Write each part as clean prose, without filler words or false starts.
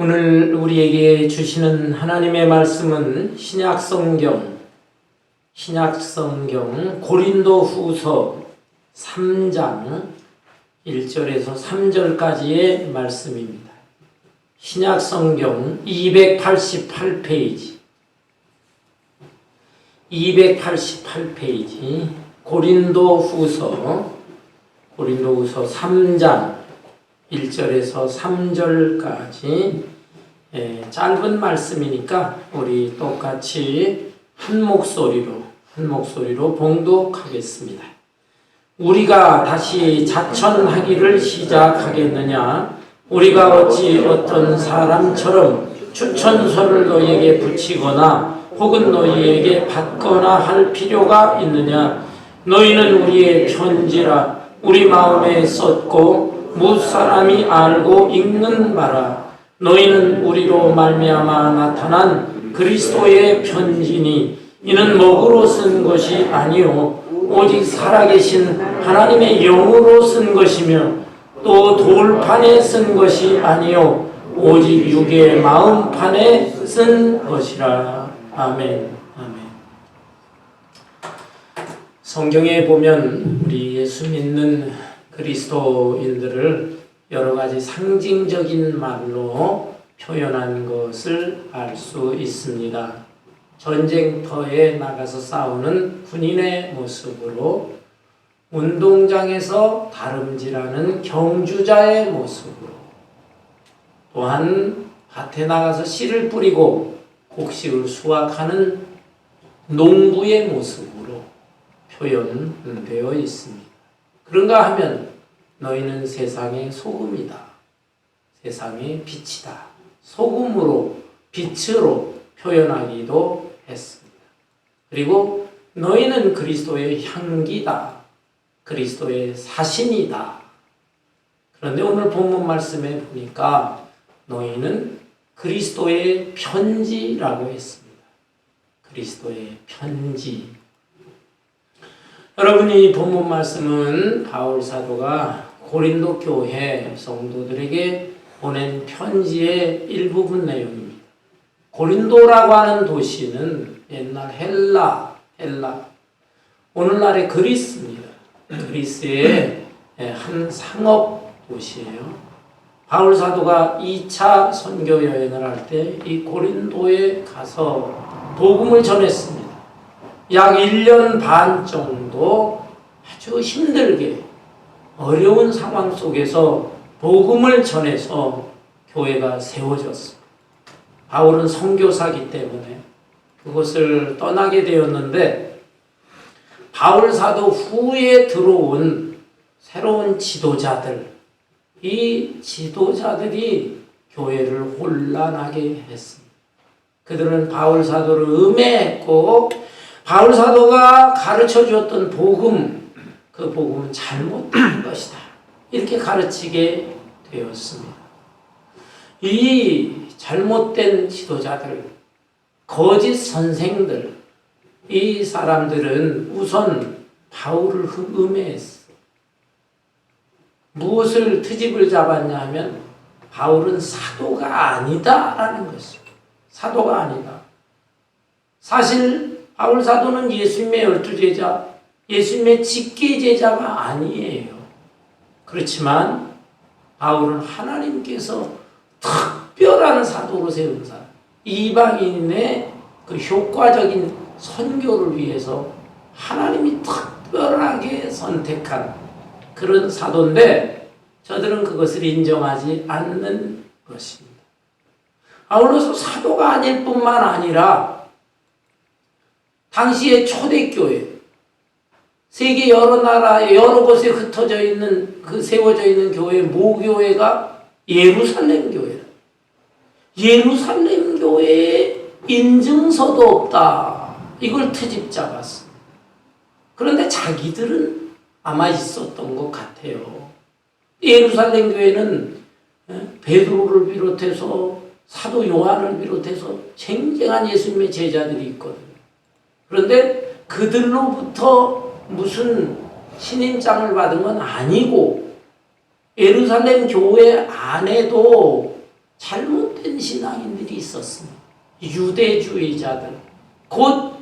오늘 우리에게 주시는 하나님의 말씀은 신약성경 고린도후서 3장 1절에서 3절까지의 말씀입니다. 신약성경 288페이지 고린도후서 3장 1절에서 3절까지 짧은 말씀이니까 우리 똑같이 한 목소리로 봉독하겠습니다. 우리가 다시 자천하기를 시작하겠느냐? 우리가 어찌 어떤 사람처럼 추천서를 너희에게 붙이거나 혹은 너희에게 받거나 할 필요가 있느냐? 너희는 우리의 편지라 우리 마음에 썼고 무사람이 알고 읽는 바라. 너희는 우리로 말미암아 나타난 그리스도의 편지니 이는 먹으로 쓴 것이 아니요 오직 살아계신 하나님의 영으로 쓴 것이며 또 돌판에 쓴 것이 아니요 오직 육의 마음판에 쓴 것이라. 아멘. 성경에 보면 우리 예수 믿는 그리스도인들을 여러 가지 상징적인 말로 표현한 것을 알 수 있습니다. 전쟁터에 나가서 싸우는 군인의 모습으로, 운동장에서 다름질하는 경주자의 모습으로, 또한 밭에 나가서 씨를 뿌리고 곡식을 수확하는 농부의 모습으로 표현되어 있습니다. 그런가 하면 너희는 세상의 소금이다. 세상의 빛이다. 소금으로, 빛으로 표현하기도 했습니다. 그리고 너희는 그리스도의 향기다. 그리스도의 사신이다. 그런데 오늘 본문 말씀에 보니까 너희는 그리스도의 편지라고 했습니다. 그리스도의 편지. 여러분이 이 본문 말씀은 바울 사도가 고린도 교회 성도들에게 보낸 편지의 일부분 내용입니다. 고린도라고 하는 도시는 옛날 헬라, 오늘날의 그리스입니다. 그리스의 한 상업 도시예요. 바울 사도가 2차 선교 여행을 할 때 이 고린도에 가서 복음을 전했습니다. 약 1년 반 정도 아주 힘들게 어려운 상황 속에서 복음을 전해서 교회가 세워졌습니다. 바울은 선교사이기 때문에 그것을 떠나게 되었는데 바울 사도 후에 들어온 새로운 지도자들, 이 지도자들이 교회를 혼란하게 했습니다. 그들은 바울 사도를 음해했고 바울 사도가 가르쳐 주었던 복음, 그 복음은 잘못된 것이다. 이렇게 가르치게 되었습니다. 이 잘못된 지도자들, 거짓 선생들, 이 사람들은 우선 바울을 음해했어. 무엇을 트집을 잡았냐 하면 바울은 사도가 아니다라는 것입니다. 사도가 아니다. 사실 바울 사도는 예수님의 12제자, 예수님의 직계제자가 아니에요. 그렇지만 바울은 하나님께서 특별한 사도로 세운 사람, 이방인의 그 효과적인 선교를 위해서 하나님이 특별하게 선택한 그런 사도인데 저들은 그것을 인정하지 않는 것입니다. 아울러서 사도가 아닐 뿐만 아니라 당시의 초대교회, 세계 여러 나라에 여러 곳에 흩어져 있는 세워져 있는 교회 모교회가 예루살렘 교회라. 예루살렘 교회에 인증서도 없다. 이걸 트집 잡았습니다. 그런데 자기들은 아마 있었던 것 같아요. 예루살렘 교회는 베드로를 비롯해서 사도 요한을 비롯해서 쟁쟁한 예수님의 제자들이 있거든요. 그런데 그들로부터 무슨 신임장을 받은 건 아니고 예루살렘 교회 안에도 잘못된 신앙인들이 있었습니다. 유대주의자들. 곧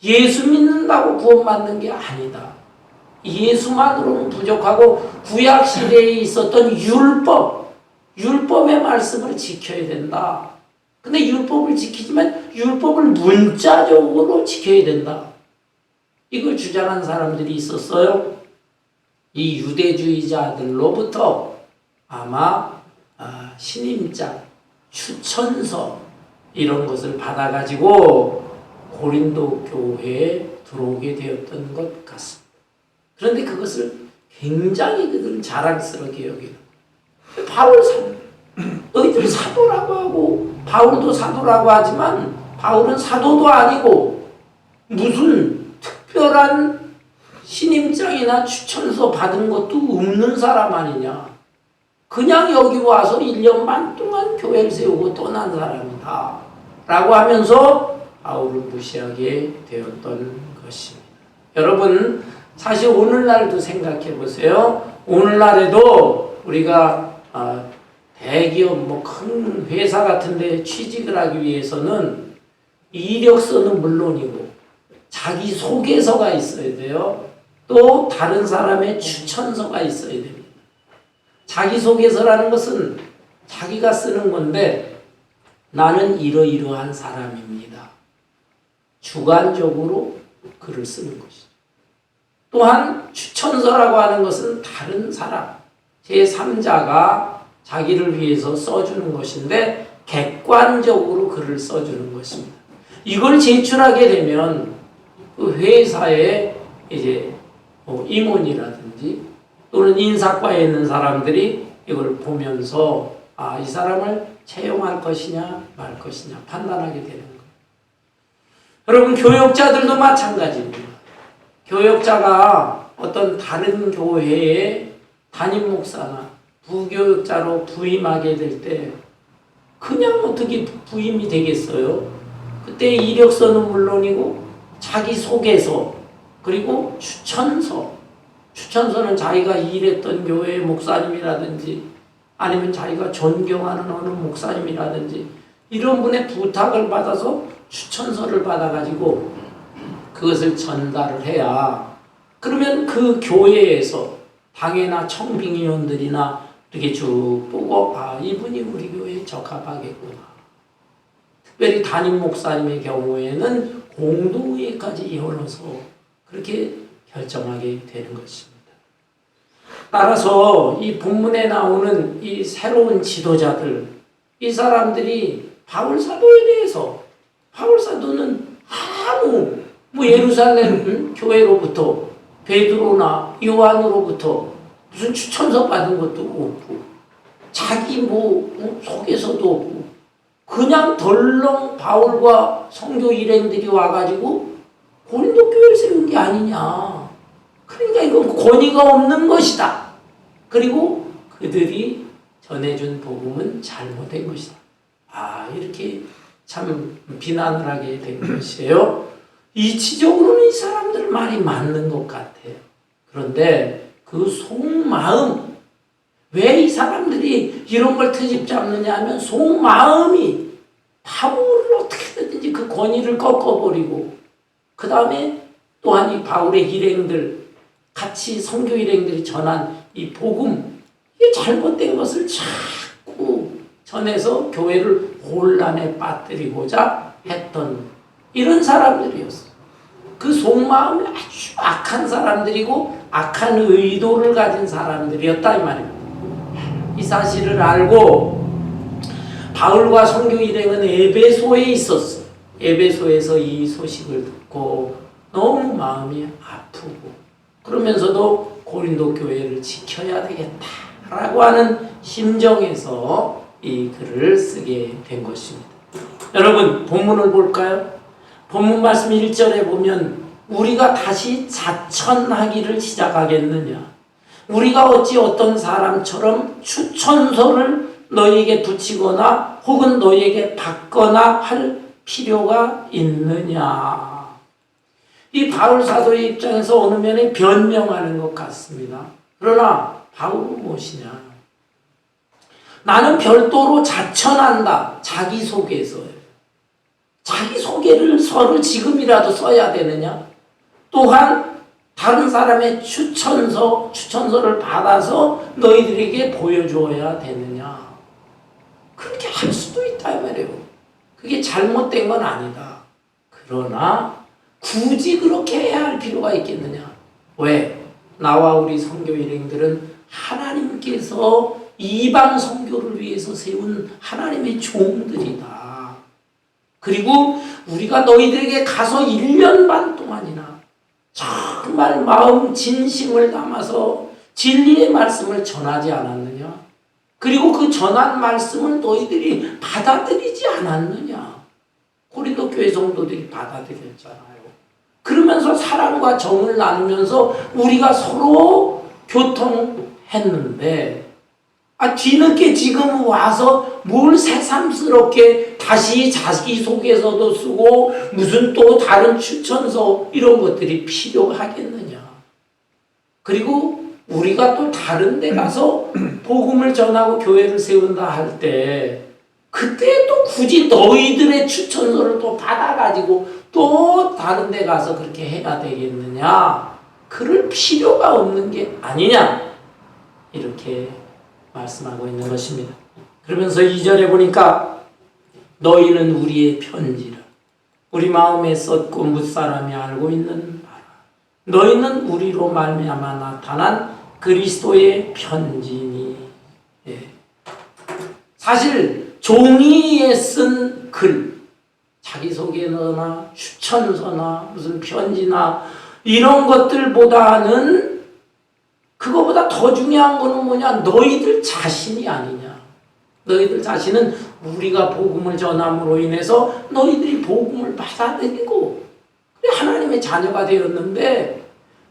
예수 믿는다고 구원받는 게 아니다. 예수만으로는 부족하고 구약시대에 있었던 율법의 말씀을 지켜야 된다. 근데 율법을 지키지만 율법을 문자적으로 지켜야 된다. 이걸 주장한 사람들이 있었어요. 이 유대주의자들로부터 아마 신임장, 추천서 이런 것을 받아가지고 고린도 교회에 들어오게 되었던 것 같습니다. 그런데 그것을 굉장히 그들은 자랑스럽게 여기는 바울 사도, 너희들 사도라고 하고 바울도 사도라고 하지만 바울은 사도도 아니고 무슨 특별한 신임장이나 추천서 받은 것도 없는 사람 아니냐. 그냥 여기 와서 1년 반 동안 교회를 세우고 떠난 사람이다 라고 하면서 바울을 무시하게 되었던 것입니다. 여러분, 사실 오늘날도 생각해 보세요. 오늘날에도 우리가 대기업 큰 회사 같은 데 취직을 하기 위해서는 이력서는 물론이고 자기 소개서가 있어야 돼요. 또 다른 사람의 추천서가 있어야 됩니다. 자기소개서라는 것은 자기가 쓰는 건데 나는 이러이러한 사람입니다. 주관적으로 글을 쓰는 것이죠. 또한 추천서라고 하는 것은 다른 사람, 제3자가 자기를 위해서 써주는 것인데 객관적으로 글을 써주는 것입니다. 이걸 제출하게 되면 그 회사에 이제 임원이라든지 또는 인사과에 있는 사람들이 이걸 보면서 이 사람을 채용할 것이냐 말 것이냐 판단하게 되는 거예요. 여러분, 교역자들도 마찬가지입니다. 교역자가 어떤 다른 교회의 담임 목사나 부교역자로 부임하게 될 때 그냥 어떻게 부임이 되겠어요? 그때 이력서는 물론이고 자기소개서 그리고 추천서는 자기가 일했던 교회의 목사님이라든지 아니면 자기가 존경하는 어느 목사님이라든지 이런 분의 부탁을 받아서 추천서를 받아가지고 그것을 전달을 해야 그러면 그 교회에서 당회나 청빙위원들이나 이렇게 쭉 보고 이분이 우리 교회에 적합하겠구나. 특별히 담임 목사님의 경우에는 공동회의까지 열어서 그렇게 결정하게 되는 것입니다. 따라서 이 본문에 나오는 이 새로운 지도자들, 이 사람들이 바울 사도에 대해서 바울 사도는 아무 예루살렘 교회로부터 베드로나 요한으로부터 무슨 추천서 받은 것도 없고 자기 소개서도 없고 그냥 덜렁 바울과 선교 일행들이 와가지고 고린도 교회를 세운 게 아니냐. 그러니까 이건 권위가 없는 것이다. 그리고 그들이 전해준 복음은 잘못된 것이다. 이렇게 참 비난을 하게 된 것이에요. 이치적으로는 이 사람들 말이 맞는 것 같아요. 그런데 그 속마음, 왜 이 사람들이 이런 걸 트집 잡느냐 하면 속마음이 바울을 어떻게든지 그 권위를 꺾어버리고 그 다음에 또한 이 바울의 일행들, 같이 선교 일행들이 전한 이 복음, 이게 잘못된 것을 자꾸 전해서 교회를 혼란에 빠뜨리고자 했던 이런 사람들이었어요. 그 속마음이 아주 악한 사람들이고 악한 의도를 가진 사람들이었다 이 말입니다. 이 사실을 알고 바울과 선교 일행은 에베소에 있었어요. 에베소에서 이 소식을 듣고 너무 마음이 아프고 그러면서도 고린도 교회를 지켜야 되겠다라고 하는 심정에서 이 글을 쓰게 된 것입니다. 여러분, 본문을 볼까요? 본문 말씀 1절에 보면 우리가 다시 자천하기를 시작하겠느냐? 우리가 어찌 어떤 사람처럼 추천서를 너희에게 붙이거나 혹은 너희에게 받거나 할 필요가 있느냐? 이 바울 사도의 입장에서 어느 면에 변명하는 것 같습니다. 그러나 바울은 무엇이냐? 나는 별도로 자천한다. 자기소개서예요. 자기소개를 서를 지금이라도 써야 되느냐? 또한 다른 사람의 추천서를 받아서 너희들에게 보여줘야 되느냐? 그렇게 할 수도 있다 이 말이에요. 그게 잘못된 건 아니다. 그러나 굳이 그렇게 해야 할 필요가 있겠느냐? 왜? 나와 우리 선교 일행들은 하나님께서 이방 선교를 위해서 세운 하나님의 종들이다. 그리고 우리가 너희들에게 가서 1년 반 동안이나 정말 마음 진심을 담아서 진리의 말씀을 전하지 않았느냐? 그리고 그 전한 말씀을 너희들이 받아들이지 않았느냐? 고린도 교회 성도들이 받아들였잖아요. 그러면서 사랑과 정을 나누면서 우리가 서로 교통했는데 뒤늦게 지금 와서 뭘 새삼스럽게 다시 자기소개서도 쓰고 무슨 또 다른 추천서 이런 것들이 필요하겠느냐. 그리고 우리가 또 다른 데 가서 복음을 전하고 교회를 세운다 할 때 그때 또 굳이 너희들의 추천서를 또 받아가지고 또 다른 데 가서 그렇게 해야 되겠느냐. 그럴 필요가 없는 게 아니냐. 이렇게 말씀하고 있는 것입니다. 그러면서 2절에 보니까 너희는 우리의 편지라. 우리 마음에 썼고 뭇사람이 알고 있는 바라. 너희는 우리로 말미암아 나타난 그리스도의 편지니. 예. 사실 종이에 쓴 글, 자기소개서나 추천서나 무슨 편지나 이런 것들보다는 그거보다 더 중요한 거는 뭐냐? 너희들 자신이 아니냐. 너희들 자신은 우리가 복음을 전함으로 인해서 너희들이 복음을 받아들이고 하나님의 자녀가 되었는데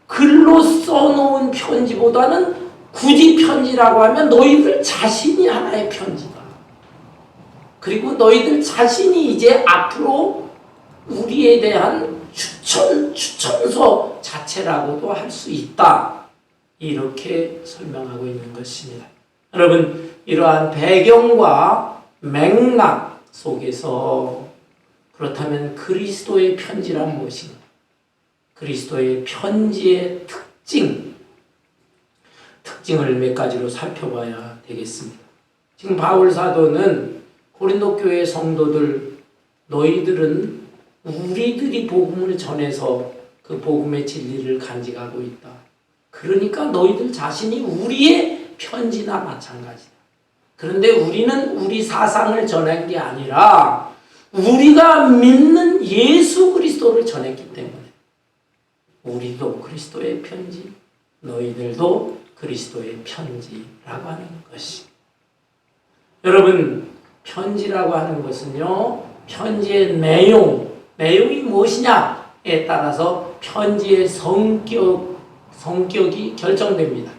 글로 써놓은 편지보다는 굳이 편지라고 하면 너희들 자신이 하나의 편지다. 그리고 너희들 자신이 이제 앞으로 우리에 대한 추천서 자체라고도 할 수 있다. 이렇게 설명하고 있는 것입니다. 여러분, 이러한 배경과 맥락 속에서 그렇다면 그리스도의 편지란 무엇인가? 그리스도의 편지의 특징을 몇 가지로 살펴봐야 되겠습니다. 지금 바울 사도는 고린도 교회 성도들, 너희들은 우리들이 복음을 전해서 그 복음의 진리를 간직하고 있다. 그러니까 너희들 자신이 우리의 편지나 마찬가지다. 그런데 우리는 우리 사상을 전한 게 아니라 우리가 믿는 예수 그리스도를 전했기 때문에 우리도 그리스도의 편지, 너희들도 그리스도의 편지라고 하는 것이. 여러분, 편지라고 하는 것은요, 편지의 내용이 무엇이냐에 따라서 편지의 성격이 결정됩니다.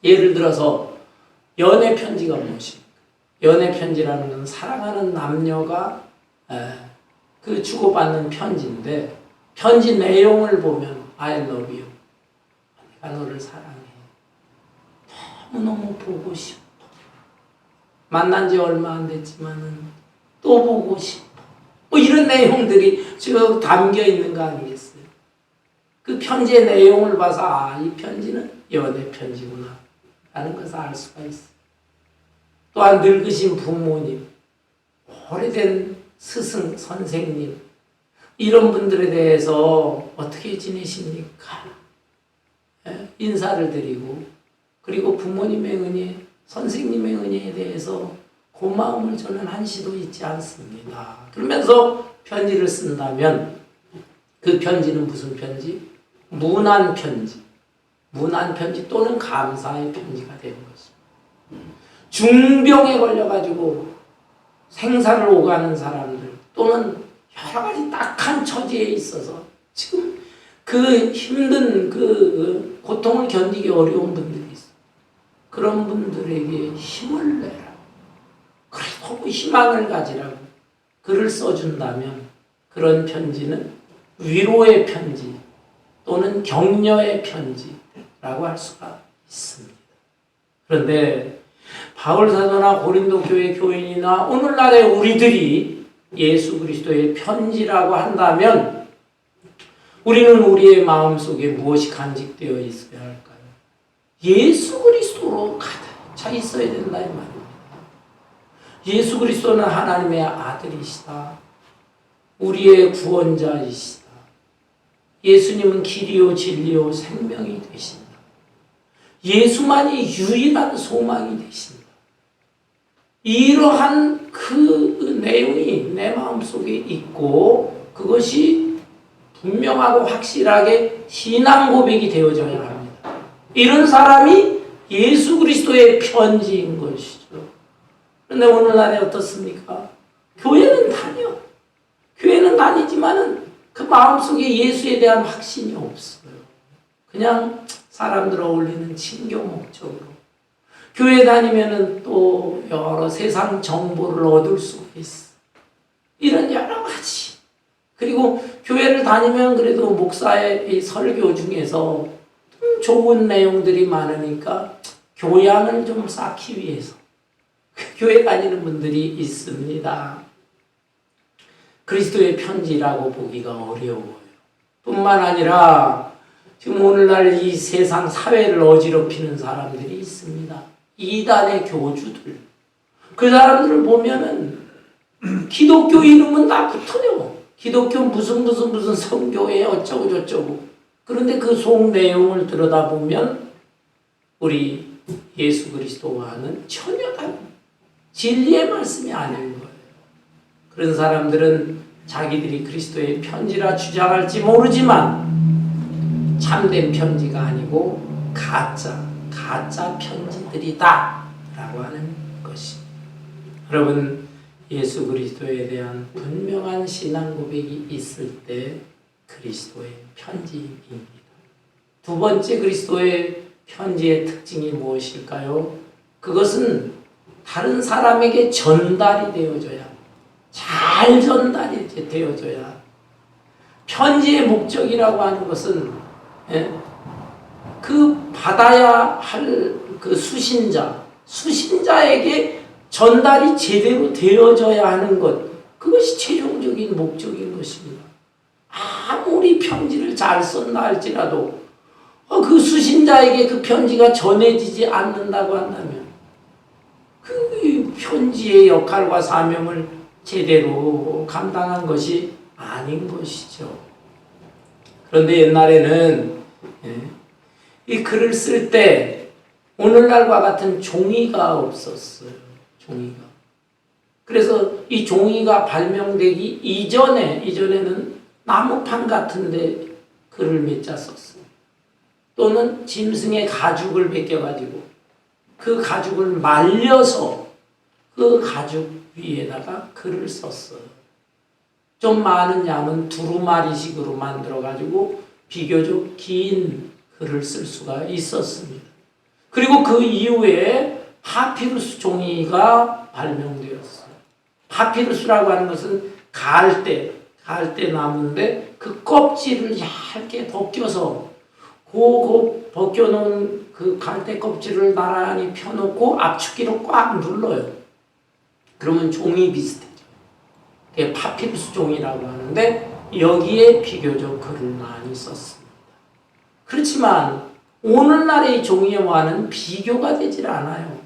예를 들어서 연애 편지가 무엇입니까? 연애 편지라는 것은 사랑하는 남녀가 그 주고받는 편지인데 편지 내용을 보면 I love you. 내가 너를 사랑해. 너무너무 보고 싶어. 만난 지 얼마 안 됐지만은 또 보고 싶어. 뭐 이런 내용들이 지금 담겨 있는 거 아니겠어요? 그 편지의 내용을 봐서 이 편지는 연애 편지구나 라는 것을 알 수가 있어요. 또한 늙으신 부모님, 오래된 스승, 선생님 이런 분들에 대해서 어떻게 지내십니까? 인사를 드리고 그리고 부모님의 은혜, 선생님의 은혜에 대해서 고마움을 저는 한시도 잊지 않습니다. 그러면서 편지를 쓴다면 그 편지는 무슨 편지? 문안 편지 또는 감사의 편지가 되는 것입니다. 중병에 걸려가지고 생사를 오가는 사람들 또는 여러 가지 딱한 처지에 있어서 지금 그 힘든 그 고통을 견디기 어려운 분들이 있어요. 그런 분들에게 힘을 내라. 그래도 희망을 가지라고 글을 써준다면 그런 편지는 위로의 편지 또는 격려의 편지라고 할 수가 있습니다. 그런데 바울 사도나 고린도 교회 교인이나 오늘날의 우리들이 예수 그리스도의 편지라고 한다면 우리는 우리의 마음속에 무엇이 간직되어 있어야 할까요? 예수 그리스도로 가득 차 있어야 된다 이 말입니다. 예수 그리스도는 하나님의 아들이시다. 우리의 구원자이시다. 예수님은 길이요 진리요 생명이 되신다. 예수만이 유일한 소망이 되신다. 이러한 그 내용이 내 마음속에 있고 그것이 분명하고 확실하게 신앙 고백이 되어져야 합니다. 이런 사람이 예수 그리스도의 편지인 것이죠. 그런데 오늘날에 어떻습니까? 교회는 다녀. 교회는 다니지만은 그 마음속에 예수에 대한 확신이 없어요. 그냥 사람들 어울리는 친교 목적으로. 교회 다니면은 또 여러 세상 정보를 얻을 수가 있어. 이런 여러 가지. 그리고 교회를 다니면 그래도 목사의 이 설교 중에서 좋은 내용들이 많으니까 교양을 좀 쌓기 위해서 교회 다니는 분들이 있습니다. 그리스도의 편지라고 보기가 어려워요. 뿐만 아니라 지금 오늘날 이 세상 사회를 어지럽히는 사람들이 있습니다. 이단의 교주들. 그 사람들을 보면은 기독교 이름은 다 붙어요. 기독교 무슨 성교회 어쩌고 저쩌고. 그런데 그 속 내용을 들여다보면 우리 예수 그리스도와는 전혀 다른 진리의 말씀이 아닌 거예요. 그런 사람들은 자기들이 그리스도의 편지라 주장할지 모르지만 참된 편지가 아니고 가짜 편지들이다 라고 하는 것이. 여러분, 예수 그리스도에 대한 분명한 신앙 고백이 있을 때 그리스도의 편지입니다. 두 번째 그리스도의 편지의 특징이 무엇일까요? 그것은 다른 사람에게 전달이 되어져야, 잘 전달이 되어져야. 편지의 목적이라고 하는 것은 그 받아야 할 그 수신자에게 전달이 제대로 되어져야 하는 것, 그것이 최종적인 목적인 것입니다. 아무리 편지를 잘 썼나 할지라도 그 수신자에게 그 편지가 전해지지 않는다고 한다면 그 편지의 역할과 사명을 제대로 감당한 것이 아닌 것이죠. 그런데 옛날에는 이 글을 쓸 때 오늘날과 같은 종이가 없었어요. 종이가. 그래서 이 종이가 발명되기 이전에는 나무판 같은데 글을 몇 자 썼어요. 또는 짐승의 가죽을 벗겨가지고 그 가죽을 말려서 그 가죽 위에다가 글을 썼어요. 좀 많은 양은 두루마리식으로 만들어가지고 비교적 긴 글을 쓸 수가 있었습니다. 그리고 그 이후에 파피루스 종이가 발명되었어요. 파피루스라고 하는 것은 갈대 나무인데 그 껍질을 얇게 벗겨서 그 벗겨놓은 그 갈대 껍질을 나란히 펴놓고 압축기로 꽉 눌러요. 그러면 종이 비슷해져. 그게 파피루스 종이라고 하는데 여기에 비교적 글을 많이 썼습니다. 그렇지만 오늘날의 종이와는 비교가 되질 않아요.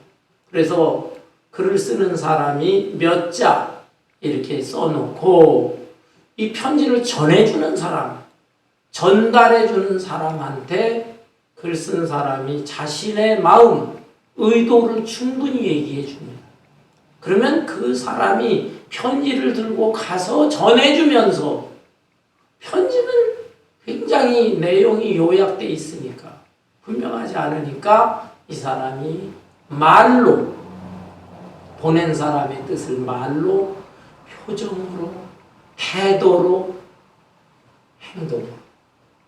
그래서 글을 쓰는 사람이 몇 자 이렇게 써놓고 이 편지를 전해주는 사람, 전달해주는 사람한테 글 쓴 사람이 자신의 마음, 의도를 충분히 얘기해 줍니다. 그러면 그 사람이 편지를 들고 가서 전해주면서, 편지는 굉장히 내용이 요약되어 있으니까 분명하지 않으니까 이 사람이 말로, 보낸 사람의 뜻을 말로, 표정으로, 태도로, 행동으로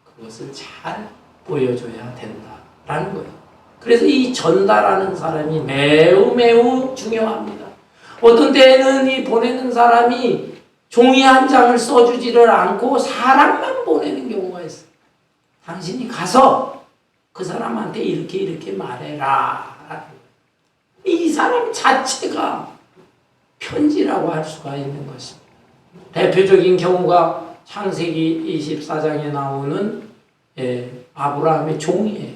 그것을 잘 보여줘야 된다라는 거예요. 그래서 이 전달하는 사람이 매우 중요합니다. 어떤 때는 이 보내는 사람이 종이 한 장을 써주지를 않고 사람만 보내는 경우가 있어요. 당신이 가서 그 사람한테 이렇게 말해라. 이 사람 자체가 편지라고 할 수가 있는 것입니다. 대표적인 경우가 창세기 24장에 나오는 아브라함의 종이에요.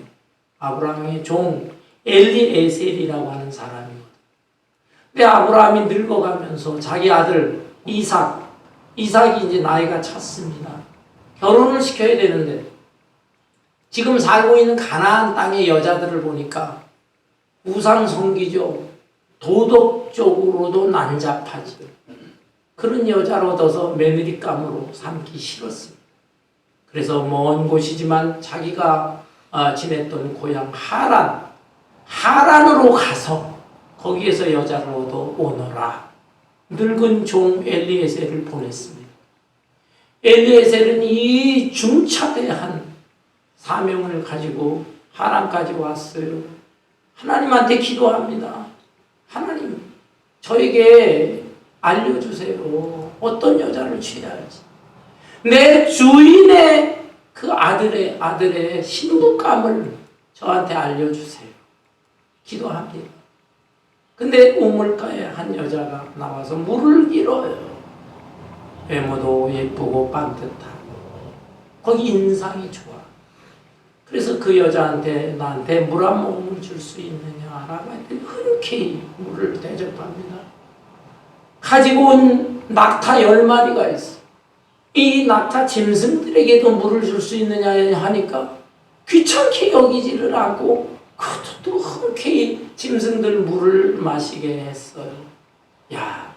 아브라함의 종 엘리에셀이라고 하는 사람이거든요. 근데 아브라함이 늙어가면서 자기 아들 이삭이 이제 나이가 찼습니다. 결혼을 시켜야 되는데 지금 살고 있는 가나안 땅의 여자들을 보니까 우상숭기죠. 도덕적으로도 난잡하지. 그런 여자를 얻어서 며느리감으로 삼기 싫었습니다. 그래서 먼 곳이지만 자기가 지냈던 고향 하란으로 가서 거기에서 여자를 얻어 오너라. 늙은 종 엘리에셀을 보냈습니다. 엘리에셀은 이 중차대한 사명을 가지고 하란까지 왔어요. 하나님한테 기도합니다. 하나님, 저에게 알려주세요. 어떤 여자를 취해야지. 내 주인의 그 아들의 신부감을 저한테 알려주세요. 기도합니다. 근데 우물가에 한 여자가 나와서 물을 길어요. 외모도 예쁘고 반듯하고 거기 인상이 좋아. 그래서 그 여자한테 나한테 물 한 모금을 줄 수 있느냐라고 했더니 흔쾌히 물을 대접합니다. 가지고 온 낙타 10마리가 있어. 이 낙타 짐승들에게도 물을 줄 수 있느냐 하니까 귀찮게 여기지를 않고 그것도 또 흔쾌히 짐승들 물을 마시게 했어요. 야,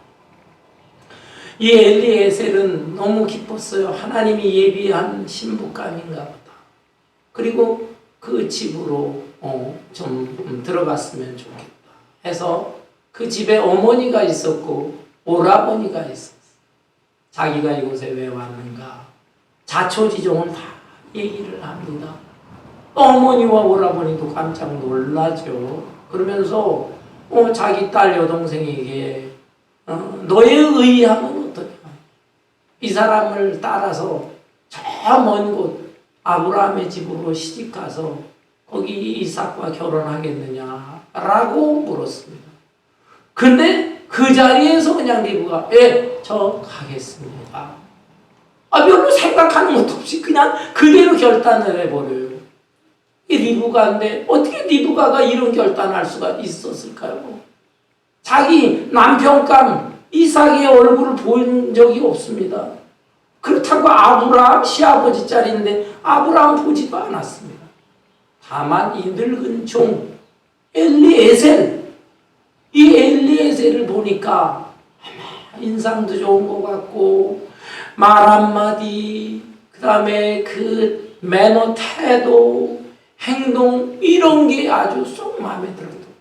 이 엘리에셀은 너무 기뻤어요. 하나님이 예비한 신부감인가 보다. 그리고 그 집으로 좀 들어갔으면 좋겠다 해서 그 집에 어머니가 있었고 오라버니가 있었어. 자기가 이곳에 왜 왔는가 자초지종을 다 얘기를 합니다. 어머니와 오라버니도 깜짝 놀라죠. 그러면서 자기 딸 여동생에게 너의 의함은 어떻게 하냐. 이 사람을 따라서 저 먼 곳 아브라함의 집으로 시집가서 거기 이삭과 결혼하겠느냐라고 물었습니다. 근데 그 자리에서 그냥 리브가 저 가겠습니다. 별로 생각하는 것도 없이 그냥 그대로 결단을 해버려요. 이 리브가인데 어떻게 리브가가 이런 결단할 수가 있었을까요? 자기 남편감 이삭의 얼굴을 본 적이 없습니다. 그렇다고 아브라함 시아버지 짤인데 아브라함 보지도 않았습니다. 다만 이 늙은 종 엘리에셀, 이 엘리에셀을 보니까 인상도 좋은 것 같고 말 한마디, 그 다음에 그 매너, 태도, 행동 이런 게 아주 쏙 마음에 들었던 거예요.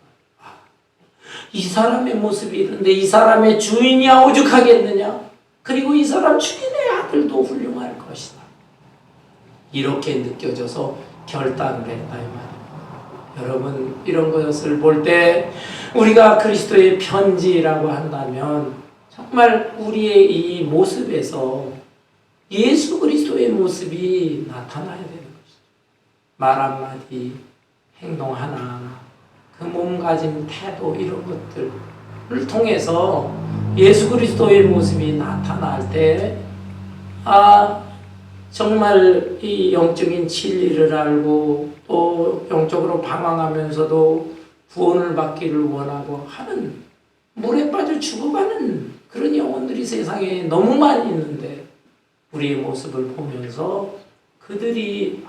이 사람의 모습이 이런데 이 사람의 주인이야 오죽하겠느냐. 그리고 이 사람 주인의 아들도 훌륭할 것이다. 이렇게 느껴져서 결단을 했다 이 말입니다. 여러분, 이런 것을 볼 때 우리가 그리스도의 편지라고 한다면 정말 우리의 이 모습에서 예수 그리스도의 모습이 나타나야 되는 것이죠. 말 한마디, 행동 하나하나, 그 몸가짐, 태도 이런 것들을 통해서 예수 그리스도의 모습이 나타날 때 정말 이 영적인 진리를 알고 또 영적으로 방황하면서도 구원을 받기를 원하고 하는 물에 빠져 죽어가는 그런 영혼들이 세상에 너무 많이 있는데 우리의 모습을 보면서 그들이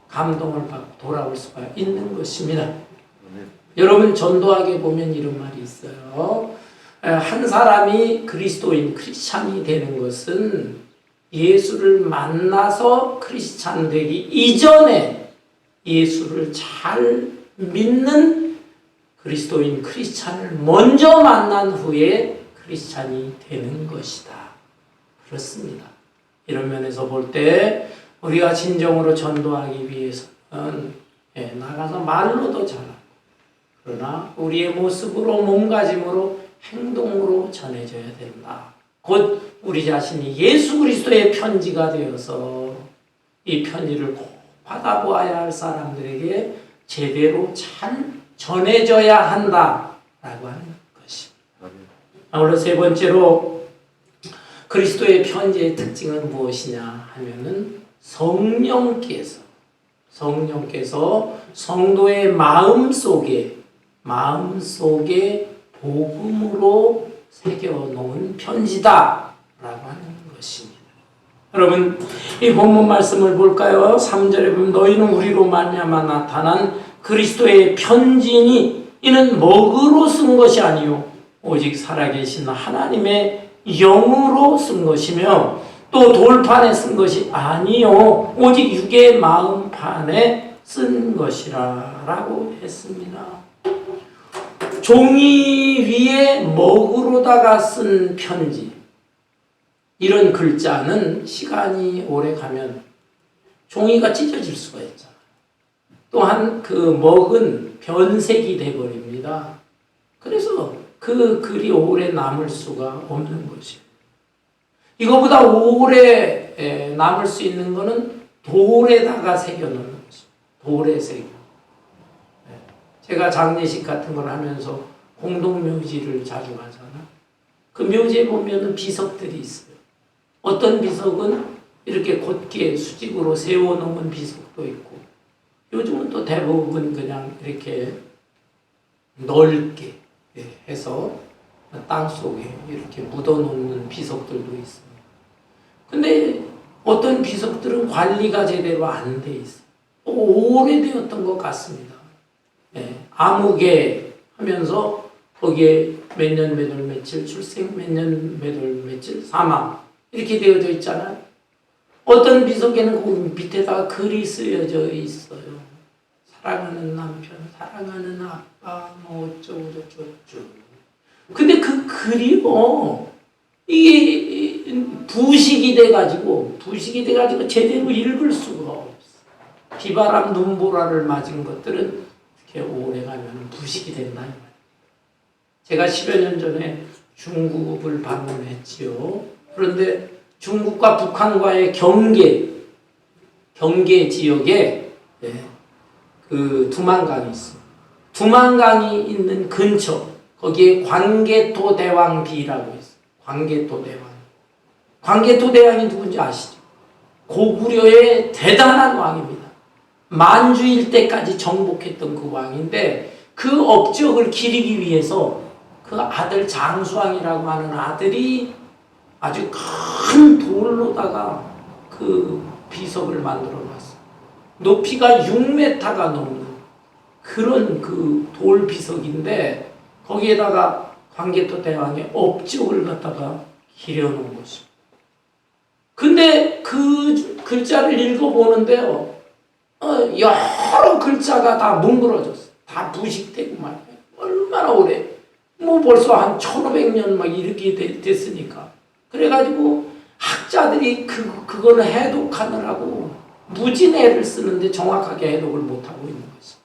감동을 받고 돌아올 수가 있는 것입니다. 여러분, 전도하게 보면 이런 말이 있어요. 한 사람이 그리스도인, 크리스찬이 되는 것은 예수를 만나서 크리스찬 되기 이전에 예수를 잘 믿는 그리스도인, 크리스찬을 먼저 만난 후에 크리스찬이 되는 것이다. 그렇습니다. 이런 면에서 볼 때 우리가 진정으로 전도하기 위해서는 나가서 말로도 잘하고 그러나 우리의 모습으로 몸가짐으로 행동으로 전해져야 된다. 곧 우리 자신이 예수 그리스도의 편지가 되어서 이 편지를 꼭 받아보아야 할 사람들에게 제대로 잘 전해져야 한다라고 하는 것입니다. 아울러 세 번째로 그리스도의 편지의 특징은 무엇이냐 하면은 성령께서 성도의 마음속에 복음으로 새겨놓은 편지다라고 하는 것입니다. 여러분, 이 본문 말씀을 볼까요? 3절에 보면 너희는 우리로 말미암아 나타난 그리스도의 편지니 이는 먹으로 쓴 것이 아니요 오직 살아계신 하나님의 영으로 쓴 것이며 또 돌판에 쓴 것이 아니요 오직 육의 마음판에 쓴 것이라 라고 했습니다. 종이 위에 먹으로다가 쓴 편지, 이런 글자는 시간이 오래 가면 종이가 찢어질 수가 있잖아요. 또한 그 먹은 변색이 돼버립니다. 그래서 그 글이 오래 남을 수가 없는 것이에요. 이거보다 오래 남을 수 있는 것은 돌에다가 새겨놓는 것이에요. 돌에 새겨. 제가 장례식 같은 걸 하면서 공동묘지를 자주 가잖아요. 그 묘지에 보면은 비석들이 있어요. 어떤 비석은 이렇게 곧게 수직으로 세워놓은 비석도 있고, 요즘은 또 대부분 그냥 이렇게 넓게 해서 땅 속에 이렇게 묻어놓는 비석들도 있습니다. 근데 어떤 비석들은 관리가 제대로 안 돼 있어요. 오래되었던 것 같습니다. 아무개 하면서 거기에 몇 년 몇 월 며칠 출생, 몇 년 몇 월 며칠 사망 이렇게 되어져 있잖아요. 어떤 비석에는 그 밑에다가 글이 쓰여져 있어요. 사랑하는 남편, 사랑하는 아빠, 뭐 어쩌고 저쩌고. 근데 그 글이요, 이게 부식이 돼가지고 제대로 읽을 수가 없어. 비바람 눈보라를 맞은 것들은 이렇게 오래 가면 부식이 된다. 제가 10여 년 전에 중국을 방문했지요. 그런데 중국과 북한과의 경계 지역에 그 두만강이 있습니다. 두만강이 있는 근처, 거기에 광개토대왕비라고 있어요. 광개토대왕. 광개토대왕이 누군지 아시죠? 고구려의 대단한 왕입니다. 만주 일대까지 정복했던 그 왕인데, 그 업적을 기리기 위해서 그 아들 장수왕이라고 하는 아들이 아주 큰 돌로다가 그 비석을 만들어 놨어요. 높이가 6m가 넘는 그런 그 돌 비석인데, 거기에다가 광개토대왕의 업적을 갖다가 기려놓은 것입니다. 근데 그 글자를 읽어보는데요, 여러 글자가 다 뭉그러졌어. 다 부식되고 말이야. 얼마나 오래? 뭐 벌써 한 1500년 막 이렇게 됐으니까. 그래가지고 학자들이 그거를 해독하느라고 무진 애를 쓰는데 정확하게 해독을 못하고 있는 거지.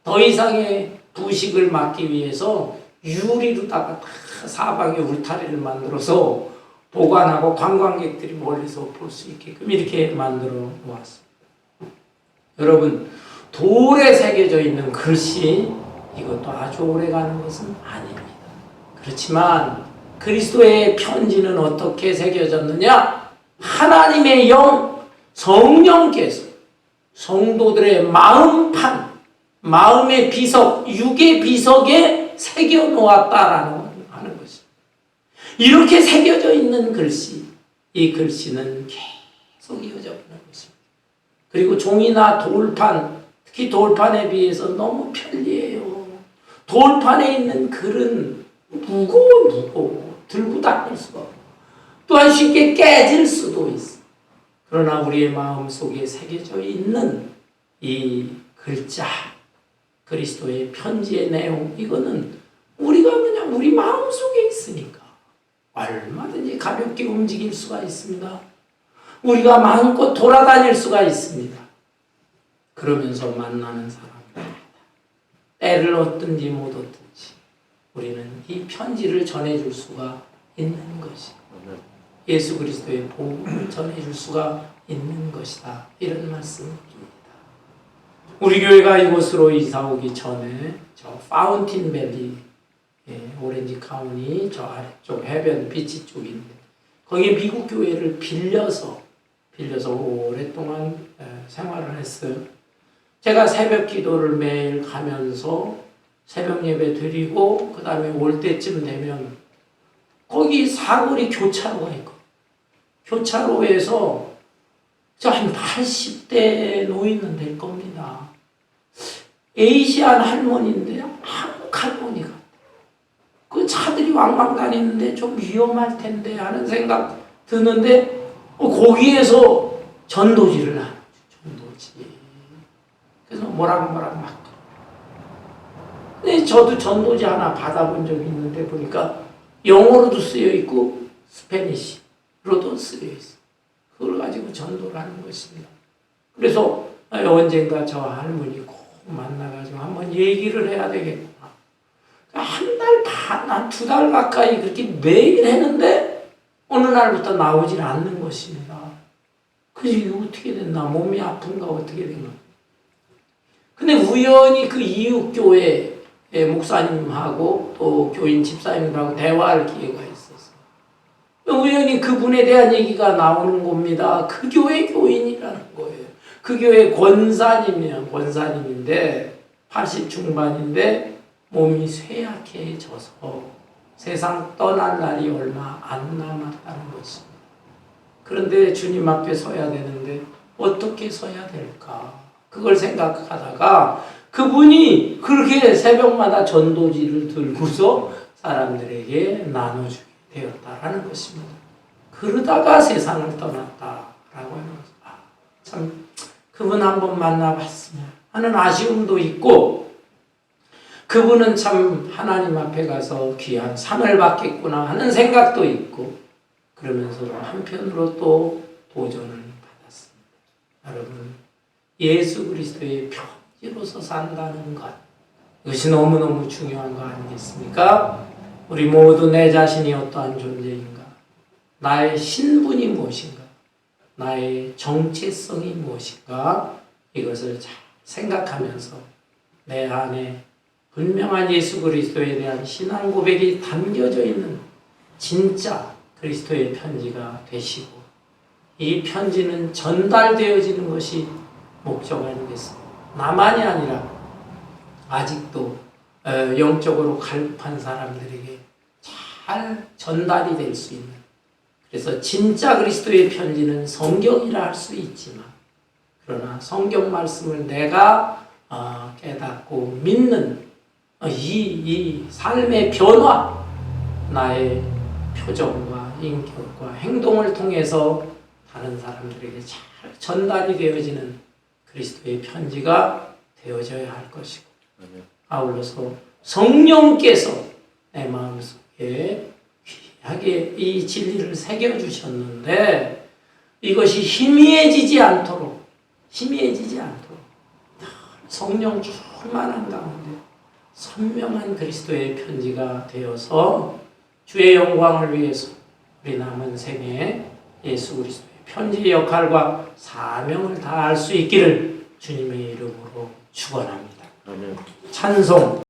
더 이상의 부식을 막기 위해서 유리로다가 다 사방에 울타리를 만들어서 보관하고 관광객들이 멀리서 볼 수 있게끔 이렇게 만들어 놓았습니다. 여러분, 돌에 새겨져 있는 글씨, 이것도 아주 오래가는 것은 아닙니다. 그렇지만 그리스도의 편지는 어떻게 새겨졌느냐? 하나님의 영, 성령께서 성도들의 마음판, 마음의 비석, 육의 비석에 새겨놓았다라는 하는 것입니다. 이렇게 새겨져 있는 글씨, 이 글씨는 계속 이어져 오는 것입니다. 그리고 종이나 돌판, 특히 돌판에 비해서 너무 편리해요. 돌판에 있는 글은 무거워. 들고 다닐 수가 없고, 또한 쉽게 깨질 수도 있어. 그러나 우리의 마음속에 새겨져 있는 이 글자, 그리스도의 편지의 내용, 이거는 우리가 그냥 우리 마음속에 있으니까 얼마든지 가볍게 움직일 수가 있습니다. 우리가 마음껏 돌아다닐 수가 있습니다. 그러면서 만나는 사람들, 때를 얻든지 못 얻든지 우리는 이 편지를 전해줄 수가 있는 것이, 예수 그리스도의 복음을 전해줄 수가 있는 것이다. 이런 말씀입니다. 우리 교회가 이곳으로 이사 오기 전에 저 파운틴 밸리, 오렌지 카운티 저 아래쪽 해변 비치 쪽인데 거기에 미국 교회를 빌려서 오랫동안 생활을 했어요. 제가 새벽 기도를 매일 가면서 새벽 예배 드리고 그 다음에 올 때쯤 되면 거기 사거리 교차로가 있고 교차로에서 저 한 80대 노인은 될 겁니다. 에이시안 할머니인데 한국 할머니가 그 차들이 왕왕 다니는데 좀 위험할 텐데 하는 생각 드는데 거기에서 전도지를 하는 거죠. 전도지. 그래서 뭐라고 막. 근데 저도 전도지 하나 받아본 적이 있는데 보니까 영어로도 쓰여 있고 스페니쉬로도 쓰여 있어. 그걸 가지고 전도를 하는 것입니다. 그래서 언젠가 저 할머니 꼭 만나가지고 한번 얘기를 해야 되겠구나. 한 달 반, 한 2달 가까이 그렇게 매일 했는데 어느 날부터 나오질 않는 것입니다. 그래서 이게 어떻게 됐나? 몸이 아픈가? 어떻게 된가? 근데 우연히 그 이웃교회 목사님하고 또 교인 집사님하고 대화할 기회가 있었어요. 우연히 그분에 대한 얘기가 나오는 겁니다. 그 교회 교인이라는 거예요. 그 교회 권사님인데 80 중반인데 몸이 쇠약해져서 세상 떠날 날이 얼마 안 남았다는 것입니다. 그런데 주님 앞에 서야 되는데 어떻게 서야 될까? 그걸 생각하다가 그분이 그렇게 새벽마다 전도지를 들고서 사람들에게 나눠주게 되었다라는 것입니다. 그러다가 세상을 떠났다라고 하는 거죠. 참 그분 한번 만나봤으면 하는 아쉬움도 있고 그분은 참 하나님 앞에 가서 귀한 상을 받겠구나 하는 생각도 있고 그러면서 한편으로 또 도전을 받았습니다. 여러분 예수 그리스도의 편지로서 산다는 것 이것이 너무너무 중요한 거 아니겠습니까? 우리 모두 내 자신이 어떠한 존재인가? 나의 신분이 무엇인가? 나의 정체성이 무엇인가? 이것을 잘 생각하면서 내 안에 분명한 예수 그리스도에 대한 신앙 고백이 담겨져 있는 진짜 그리스도의 편지가 되시고 이 편지는 전달되어지는 것이 목적 아니겠습니까? 나만이 아니라 아직도 영적으로 갈급한 사람들에게 잘 전달이 될 수 있는 그래서 진짜 그리스도의 편지는 성경이라 할 수 있지만 그러나 성경 말씀을 내가 깨닫고 믿는 이 삶의 변화 나의 표정과 인격과 행동을 통해서 다른 사람들에게 잘 전달이 되어지는 그리스도의 편지가 되어져야 할 것이고 아울러서 성령께서 내 마음속에 귀하게 이 진리를 새겨주셨는데 이것이 희미해지지 않도록 성령 충만한 가운데 선명한 그리스도의 편지가 되어서 주의 영광을 위해서 우리 남은 생에 예수 그리스도의 편지의 역할과 사명을 다할 수 있기를 주님의 이름으로 축원합니다. 찬송